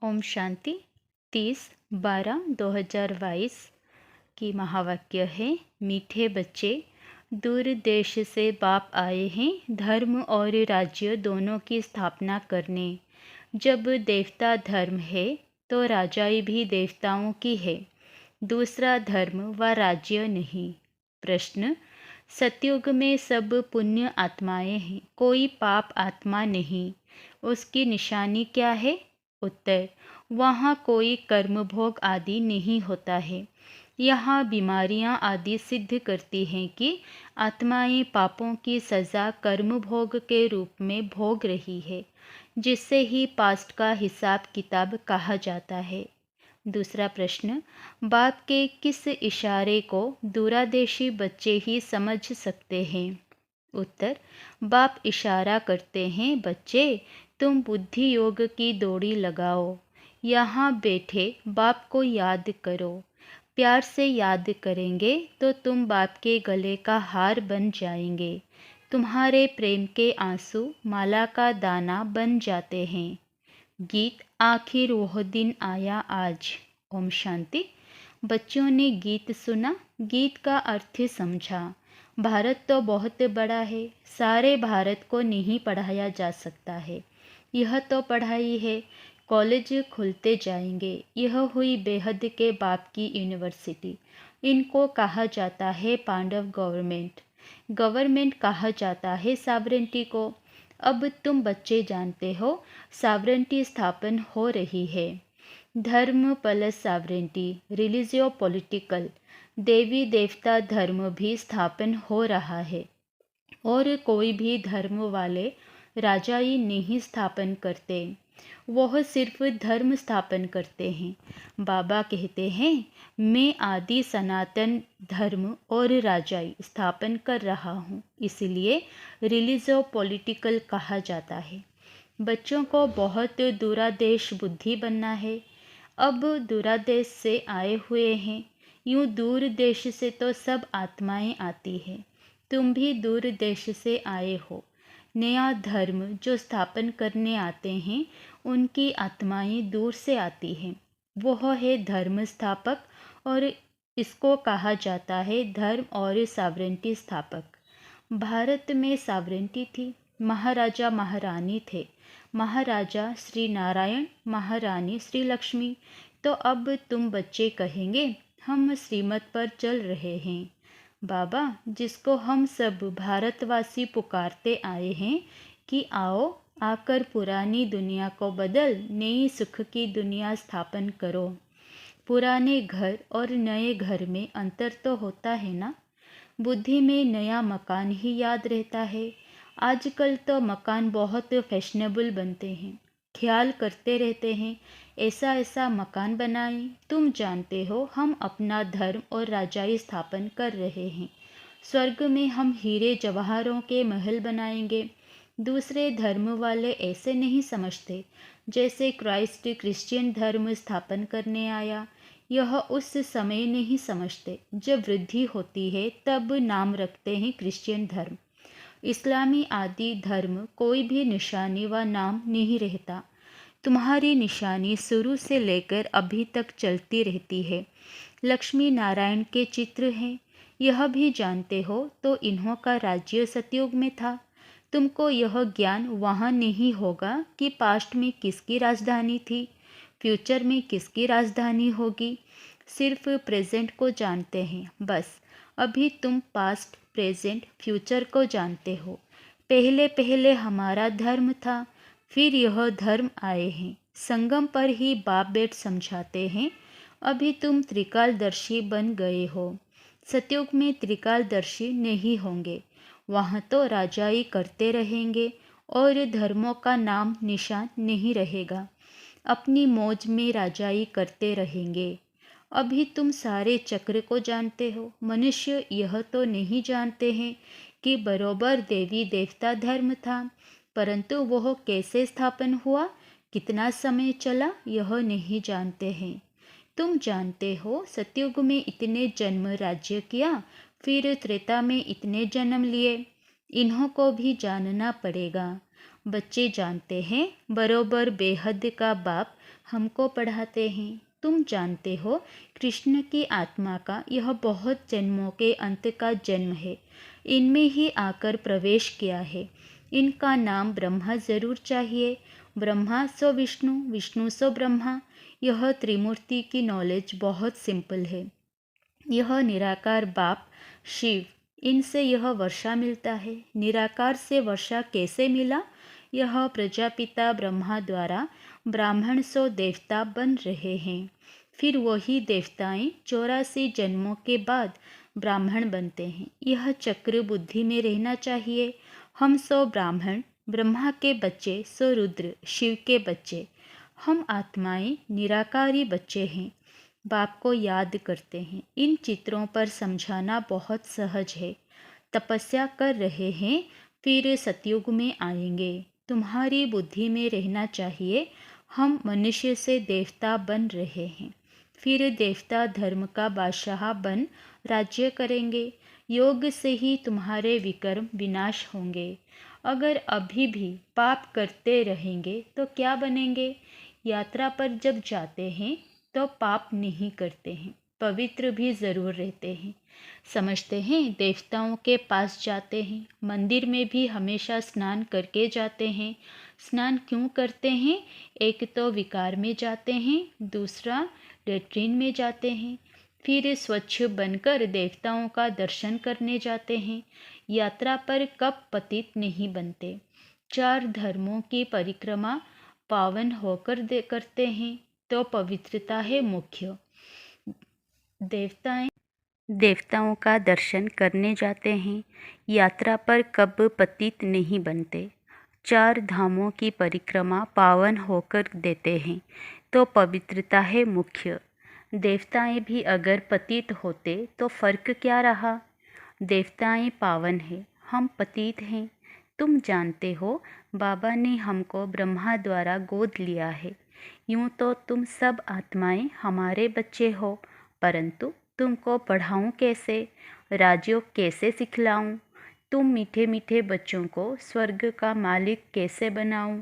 ओम शांति 30/12/2022 की महावाक्य है। मीठे बच्चे, दूर देश से बाप आए हैं धर्म और राज्य दोनों की स्थापना करने। जब देवता धर्म है तो राजाई भी देवताओं की है, दूसरा धर्म व राज्य नहीं। प्रश्न: सतयुग में सब पुण्य आत्माएं हैं, कोई पाप आत्मा नहीं, उसकी निशानी क्या है? उत्तर: वहाँ कोई कर्म भोग आदि नहीं होता है। यहाँ बीमारियाँ आदि सिद्ध करती हैं कि आत्माएं पापों की सज़ा कर्म भोग के रूप में भोग रही है, जिससे ही पास्ट का हिसाब किताब कहा जाता है। दूसरा प्रश्न: बाप के किस इशारे को दूरादेशी बच्चे ही समझ सकते हैं? उत्तर: बाप इशारा करते हैं, बच्चे तुम बुद्धि योग की दौड़ी लगाओ, यहाँ बैठे बाप को याद करो। प्यार से याद करेंगे तो तुम बाप के गले का हार बन जाएंगे। तुम्हारे प्रेम के आंसू माला का दाना बन जाते हैं। गीत: आखिर वह दिन आया आज। ओम शांति। बच्चों ने गीत सुना, गीत का अर्थ समझा। भारत तो बहुत बड़ा है, सारे भारत को नहीं पढ़ाया जा सकता है। यह तो पढ़ाई है, कॉलेज खुलते जाएंगे। यह हुई बेहद के बाप की यूनिवर्सिटी। इनको कहा जाता है पांडव गवर्नमेंट। गवर्नमेंट कहा जाता है सॉवरेंटी को। अब तुम बच्चे जानते हो सॉवरेंटी स्थापन हो रही है। धर्म प्लस सॉवरेंटी, रिलीजियो पॉलिटिकल, देवी देवता धर्म भी स्थापन हो रहा है। और कोई भी धर्म वाले राजाई नहीं स्थापन करते, वह सिर्फ धर्म स्थापन करते हैं। बाबा कहते हैं, मैं आदि सनातन धर्म और राजाई स्थापन कर रहा हूँ, इसलिए रिलीजियो पॉलिटिकल कहा जाता है। बच्चों को बहुत दूरादेश बुद्धि बनना है। अब दूरादेश से आए हुए हैं, यूँ दूर देश से तो सब आत्माएं आती हैं। तुम भी दूर देश से आए हो। नया धर्म जो स्थापन करने आते हैं, उनकी आत्माएं दूर से आती हैं। वह है धर्म स्थापक, और इसको कहा जाता है धर्म और सॉवरेंटी स्थापक। भारत में सॉवरेंटी थी, महाराजा महारानी थे। महाराजा श्री नारायण, महारानी श्री लक्ष्मी। तो अब तुम बच्चे कहेंगे, हम श्रीमत पर चल रहे हैं। बाबा, जिसको हम सब भारतवासी पुकारते आए हैं कि आओ, आकर पुरानी दुनिया को बदल नई सुख की दुनिया स्थापन करो। पुराने घर और नए घर में अंतर तो होता है ना। बुद्धि में नया मकान ही याद रहता है। आजकल तो मकान बहुत फैशनेबल बनते हैं, ख्याल करते रहते हैं ऐसा ऐसा मकान बनाएं। तुम जानते हो हम अपना धर्म और राजाई स्थापन कर रहे हैं। स्वर्ग में हम हीरे जवाहरों के महल बनाएंगे। दूसरे धर्म वाले ऐसे नहीं समझते। जैसे क्राइस्ट क्रिश्चियन धर्म स्थापन करने आया, यह उस समय नहीं समझते। जब वृद्धि होती है तब नाम रखते हैं क्रिश्चियन धर्म। इस्लामी आदि धर्म कोई भी निशानी व नाम नहीं रहता। तुम्हारी निशानी शुरू से लेकर अभी तक चलती रहती है। लक्ष्मी नारायण के चित्र हैं, यह भी जानते हो। तो इन्हों का राज्य सतयुग में था। तुमको यह ज्ञान वहाँ नहीं होगा कि पास्ट में किसकी राजधानी थी, फ्यूचर में किसकी राजधानी होगी। सिर्फ प्रेजेंट को जानते हैं बस। अभी तुम पास्ट, प्रेजेंट, फ्यूचर को जानते हो। पहले पहले हमारा धर्म था, फिर यह धर्म आए हैं। संगम पर ही बाप बेट समझाते हैं। अभी तुम त्रिकालदर्शी बन गए हो। सतयुग में त्रिकालदर्शी नहीं होंगे। वहाँ तो राजाई करते रहेंगे और धर्मों का नाम निशान नहीं रहेगा। अपनी मौज में राजाई करते रहेंगे। अभी तुम सारे चक्र को जानते हो। मनुष्य यह तो नहीं जानते हैं कि बरोबर देवी देवता धर्म था, परंतु वह कैसे स्थापन हुआ, कितना समय चला, यह नहीं जानते हैं। तुम जानते हो सतयुग में इतने जन्म राज्य किया, फिर त्रेता में इतने जन्म लिए। इन्हों को भी जानना पड़ेगा। बच्चे जानते हैं बरोबर बेहद का बाप हमको पढ़ाते हैं। तुम जानते हो कृष्ण की आत्मा का यह बहुत जन्मों के अंत का जन्म है, इनमें ही आकर प्रवेश किया है। इनका नाम ब्रह्मा जरूर चाहिए। ब्रह्मा सो विष्णु, विष्णु सो ब्रह्मा। यह त्रिमूर्ति की नॉलेज बहुत सिंपल है। यह निराकार बाप शिव, इनसे यह वर्षा मिलता है। निराकार से वर्षा कैसे मिला? यह प्रजापिता ब्रह्मा द्वारा ब्राह्मण सो देवता बन रहे हैं। फिर वही देवताएं 84 जन्मों के बाद ब्राह्मण बनते हैं। यह चक्र बुद्धि में रहना चाहिए। हम सो ब्राह्मण, ब्रह्मा के बच्चे सो रुद्र, शिव के बच्चे। हम आत्माएं निराकारी बच्चे हैं, बाप को याद करते हैं। इन चित्रों पर समझाना बहुत सहज है। तपस्या कर रहे हैं, फिर सतयुग में आएंगे। तुम्हारी बुद्धि में रहना चाहिए हम मनुष्य से देवता बन रहे हैं, फिर देवता धर्म का बादशाह बन राज्य करेंगे। योग से ही तुम्हारे विकर्म विनाश होंगे। अगर अभी भी पाप करते रहेंगे तो क्या बनेंगे? यात्रा पर जब जाते हैं तो पाप नहीं करते हैं, पवित्र भी ज़रूर रहते हैं। समझते हैं देवताओं के पास जाते हैं, मंदिर में भी हमेशा स्नान करके जाते हैं। स्नान क्यों करते हैं? एक तो विकार में जाते हैं, दूसरा लेट्रिन में जाते हैं। फिर स्वच्छ बनकर देवताओं का दर्शन करने जाते हैं। यात्रा पर कब पतित नहीं बनते। 4 धर्मों की परिक्रमा पावन होकर करते हैं तो पवित्रता है मुख्य। देवताओं का दर्शन करने जाते हैं, यात्रा पर कब पतित नहीं बनते। 4 धामों की परिक्रमा पावन होकर देते हैं तो पवित्रता है मुख्य। देवताएं भी अगर पतित होते तो फर्क क्या रहा? देवताएं पावन है, हम पतित हैं। तुम जानते हो बाबा ने हमको ब्रह्मा द्वारा गोद लिया है। यूं तो तुम सब आत्माएं हमारे बच्चे हो, परंतु तुमको पढ़ाऊं कैसे, राजयोग कैसे सिखलाऊं, तुम मीठे मीठे बच्चों को स्वर्ग का मालिक कैसे बनाऊं?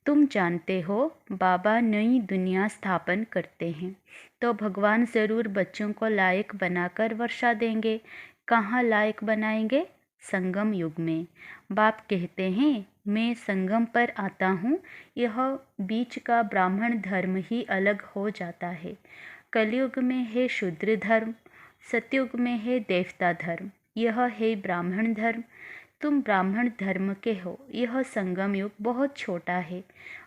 तुम जानते हो बाबा नई दुनिया स्थापन करते हैं तो भगवान ज़रूर बच्चों को लायक बनाकर वर्षा देंगे। कहाँ लायक बनाएंगे? संगम युग में। बाप कहते हैं मैं संगम पर आता हूँ, यह बीच का ब्राह्मण धर्म ही अलग हो जाता है। कलयुग में है शूद्र धर्म, सतयुग में है देवता धर्म, यह है ब्राह्मण धर्म। तुम ब्राह्मण धर्म के हो। यह संगम युग बहुत छोटा है।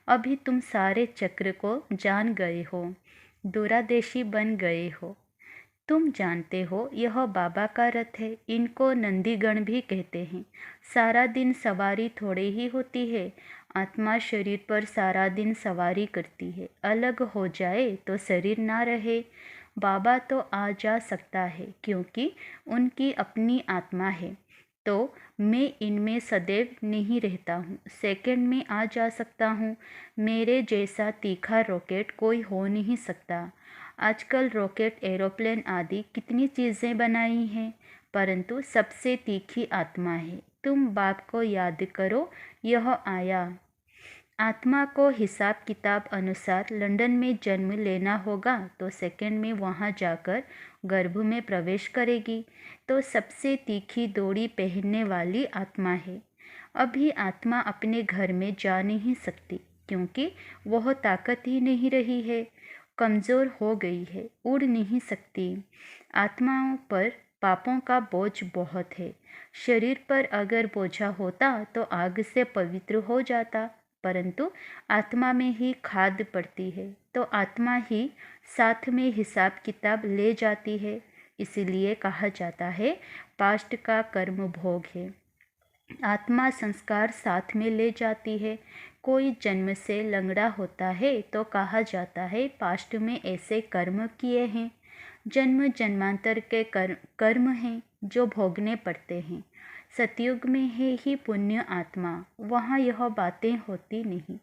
अभी तुम सारे चक्र को जान गए हो, दूरादेशी बन गए हो। तुम जानते हो यह बाबा का रथ है, इनको नंदीगण भी कहते हैं। सारा दिन सवारी थोड़े ही होती है। आत्मा शरीर पर सारा दिन सवारी करती है। अलग हो जाए तो शरीर ना रहे। बाबा तो आ जा सकता है क्योंकि उनकी अपनी आत्मा है, तो मैं इनमें सदैव नहीं रहता हूँ, सेकंड में आ जा सकता हूँ। मेरे जैसा तीखा रॉकेट कोई हो नहीं सकता। आजकल रॉकेट, एरोप्लेन आदि कितनी चीज़ें बनाई हैं, परंतु सबसे तीखी आत्मा है। तुम बाप को याद करो, यह आया। आत्मा को हिसाब किताब अनुसार लंदन में जन्म लेना होगा तो सेकंड में वहाँ जाकर गर्भ में प्रवेश करेगी, तो सबसे तीखी डोरी पहनने वाली आत्मा है। अभी आत्मा अपने घर में जा नहीं सकती क्योंकि वह ताकत ही नहीं रही है, कमज़ोर हो गई है, उड़ नहीं सकती। आत्माओं पर पापों का बोझ बहुत है। शरीर पर अगर बोझा होता तो आग से पवित्र हो जाता, परंतु आत्मा में ही खाद पड़ती है, तो आत्मा ही साथ में हिसाब किताब ले जाती है। इसीलिए कहा जाता है पास्ट का कर्म भोग है। आत्मा संस्कार साथ में ले जाती है। कोई जन्म से लंगड़ा होता है तो कहा जाता है पास्ट में ऐसे कर्म किए हैं। जन्म जन्मांतर के कर्म हैं जो भोगने पड़ते हैं। सतयुग में है ही पुण्य आत्मा, वहाँ यह बातें होती नहीं।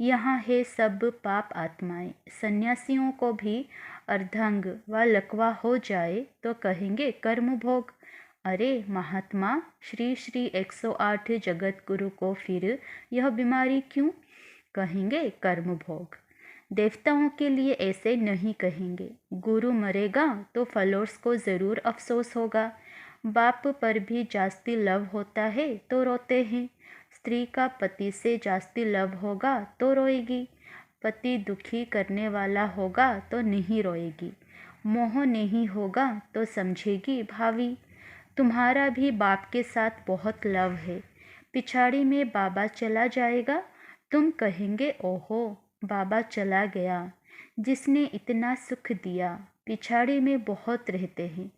यहाँ है सब पाप आत्माएं। सन्यासियों को भी अर्धांग व लकवा हो जाए तो कहेंगे कर्म भोग। अरे महात्मा, श्री श्री 108 जगत गुरु को फिर यह बीमारी क्यों? कहेंगे कर्म भोग। देवताओं के लिए ऐसे नहीं कहेंगे। गुरु मरेगा तो फॉलोअर्स को ज़रूर अफसोस होगा। बाप पर भी जास्ती लव होता है तो रोते हैं। स्त्री का पति से जास्ती लव होगा तो रोएगी। पति दुखी करने वाला होगा तो नहीं रोएगी। मोह नहीं होगा तो समझेगी भावी। तुम्हारा भी बाप के साथ बहुत लव है। पिछाड़ी में बाबा चला जाएगा, तुम कहेंगे ओहो बाबा चला गया, जिसने इतना सुख दिया। पिछाड़ी में बहुत रहते हैं,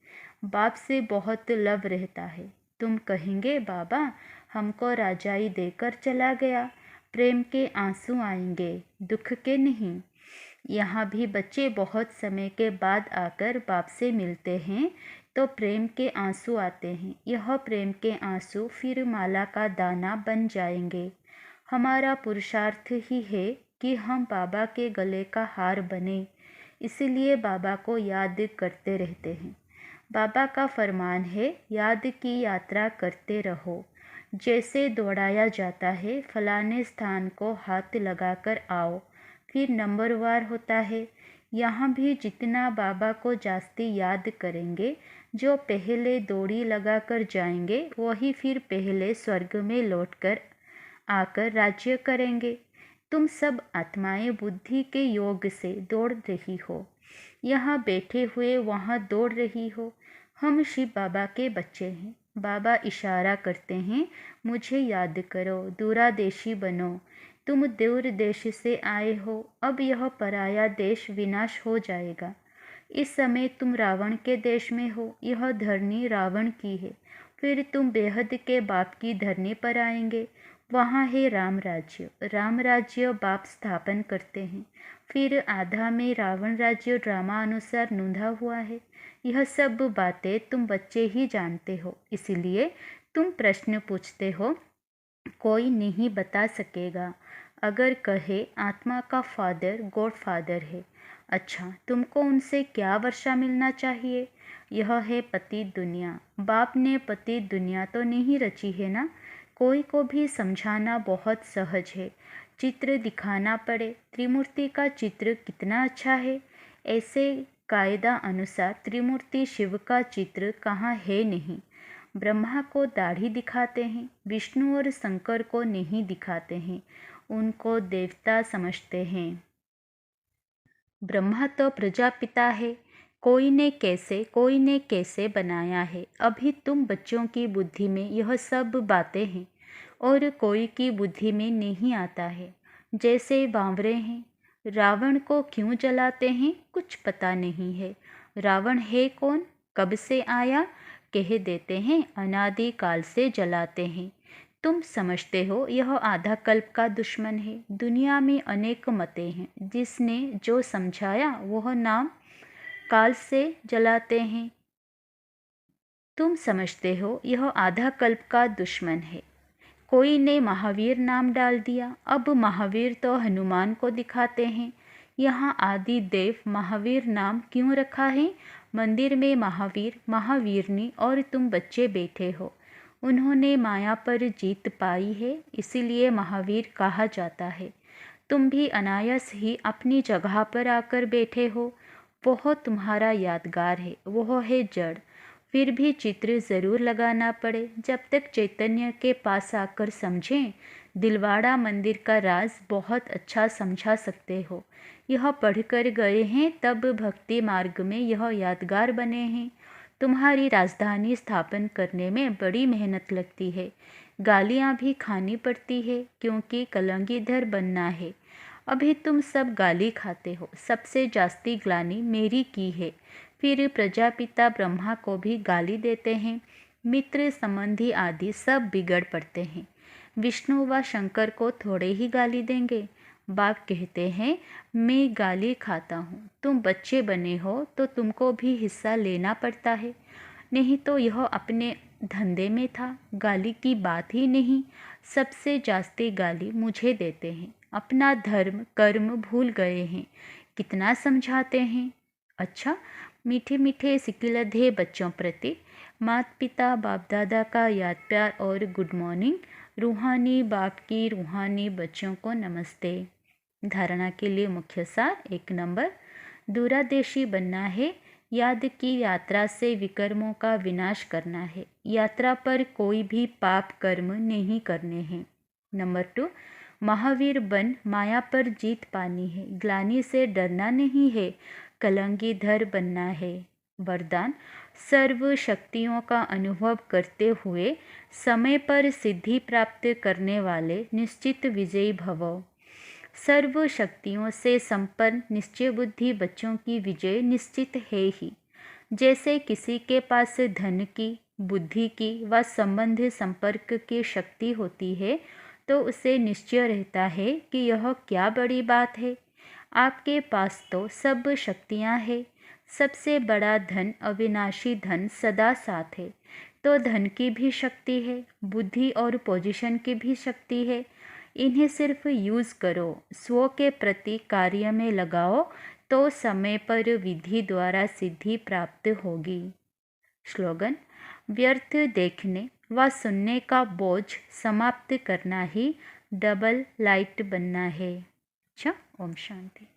बाप से बहुत लव रहता है। तुम कहेंगे बाबा हमको राजाई देकर चला गया। प्रेम के आंसू आएंगे, दुख के नहीं। यहाँ भी बच्चे बहुत समय के बाद आकर बाप से मिलते हैं तो प्रेम के आंसू आते हैं। यह प्रेम के आंसू फिर माला का दाना बन जाएंगे। हमारा पुरुषार्थ ही है कि हम बाबा के गले का हार बने, इसलिए बाबा को याद करते रहते हैं। बाबा का फरमान है, याद की यात्रा करते रहो। जैसे दौड़ाया जाता है, फलाने स्थान को हाथ लगाकर आओ, फिर नंबरवार होता है। यहाँ भी जितना बाबा को जास्ती याद करेंगे, जो पहले दौड़ी लगाकर जाएंगे वही फिर पहले स्वर्ग में लौटकर आकर राज्य करेंगे। तुम सब आत्माएं बुद्धि के योग से दौड़ रही हो, यहाँ बैठे हुए वहाँ दौड़ रही हो। हम शिव बाबा के बच्चे हैं। बाबा इशारा करते हैं, मुझे याद करो, दूरादेशी बनो। तुम दूर देश से आए हो, अब यह पराया देश विनाश हो जाएगा। इस समय तुम रावण के देश में हो, यह धरनी रावण की है। फिर तुम बेहद के बाप की धरनी पर आएंगे, वहाँ है राम राज्य। राम राज्य बाप स्थापन करते हैं। फिर आधा में रावण राज्य ड्रामा अनुसार नूंधा हुआ है। यह सब बातें तुम बच्चे ही जानते हो, इसलिए तुम प्रश्न पूछते हो। कोई नहीं बता सकेगा। अगर कहे आत्मा का फादर गॉड फादर है, अच्छा तुमको उनसे क्या वर्षा मिलना चाहिए? यह है पति दुनिया। बाप ने पति दुनिया तो नहीं रची है ना। कोई को भी समझाना बहुत सहज है। चित्र दिखाना पड़े, त्रिमूर्ति का चित्र कितना अच्छा है। ऐसे कायदा अनुसार त्रिमूर्ति शिव का चित्र कहाँ है नहीं। ब्रह्मा को दाढ़ी दिखाते हैं, विष्णु और शंकर को नहीं दिखाते हैं, उनको देवता समझते हैं। ब्रह्मा तो प्रजापिता है, कोई ने कैसे बनाया है। अभी तुम बच्चों की बुद्धि में यह सब बातें हैं और कोई की बुद्धि में नहीं आता है। जैसे बावरे हैं, रावण को क्यों जलाते हैं कुछ पता नहीं है। रावण है कौन, कब से आया, कह देते हैं अनादि काल से जलाते हैं। तुम समझते हो यह आधा कल्प का दुश्मन है। दुनिया में अनेक मते हैं, जिसने जो समझाया वह नाम काल से जलाते हैं। तुम समझते हो यह आधा कल्प का दुश्मन है। कोई ने महावीर नाम डाल दिया, अब महावीर तो हनुमान को दिखाते हैं। यहाँ आदि देव महावीर नाम क्यों रखा है? मंदिर में महावीर महावीरनी और तुम बच्चे बैठे हो, उन्होंने माया पर जीत पाई है, इसीलिए महावीर कहा जाता है। तुम भी अनायास ही अपनी जगह पर आकर बैठे हो, वह तुम्हारा यादगार है, वह है जड़। फिर भी चित्र ज़रूर लगाना पड़े। जब तक चैतन्य के पास आकर समझें, दिलवाड़ा मंदिर का राज बहुत अच्छा समझा सकते हो। यह पढ़कर गए हैं, तब भक्ति मार्ग में यह यादगार बने हैं। तुम्हारी राजधानी स्थापन करने में बड़ी मेहनत लगती है, गालियाँ भी खानी पड़ती है, क्योंकि कलंगीधर बनना है। अभी तुम सब गाली खाते हो, सबसे जास्ती ग्लानि मेरी की है। फिर प्रजापिता ब्रह्मा को भी गाली देते हैं। मित्र संबंधी आदि सब बिगड़ पड़ते हैं। विष्णु व शंकर को थोड़े ही गाली देंगे। बाप कहते हैं मैं गाली खाता हूँ, तुम बच्चे बने हो तो तुमको भी हिस्सा लेना पड़ता है, नहीं तो यह अपने धंधे में था, गाली की बात ही नहीं। सबसे जास्ती गाली मुझे देते हैं, अपना धर्म कर्म भूल गए हैं। कितना समझाते हैं। अच्छा, मीठे मीठे सिकिलधे बच्चों प्रति माता पिता बाप दादा का याद प्यार और गुड मॉर्निंग। रूहानी बाप की रूहानी बच्चों को नमस्ते। धारणा के लिए मुख्य सार 1 नंबर, दूरादेशी बनना है। याद की यात्रा से विकर्मों का विनाश करना है। यात्रा पर कोई भी पाप कर्म नहीं करने हैं। नंबर 2, महावीर बन माया पर जीत पानी है। ग्लानि से डरना नहीं है, कलंगीधर बनना है। वरदान, सर्व शक्तियों का अनुभव करते हुए समय पर सिद्धि प्राप्त करने वाले निश्चित विजयी भव। सर्व शक्तियों से संपन्न निश्चय बुद्धि बच्चों की विजय निश्चित है ही। जैसे किसी के पास धन की, बुद्धि की व संबंध संपर्क की शक्ति होती है तो उसे निश्चय रहता है कि यह क्या बड़ी बात है। आपके पास तो सब शक्तियाँ हैं। सबसे बड़ा धन अविनाशी धन सदा साथ है। तो धन की भी शक्ति है, बुद्धि और पोजीशन की भी शक्ति है। इन्हें सिर्फ यूज़ करो, स्व के प्रति कार्य में लगाओ तो समय पर विधि द्वारा सिद्धि प्राप्त होगी। स्लोगन, व्यर्थ देखने व सुनने का बोझ समाप्त करना ही डबल लाइट बनना है। अच्छा, ओम शांति।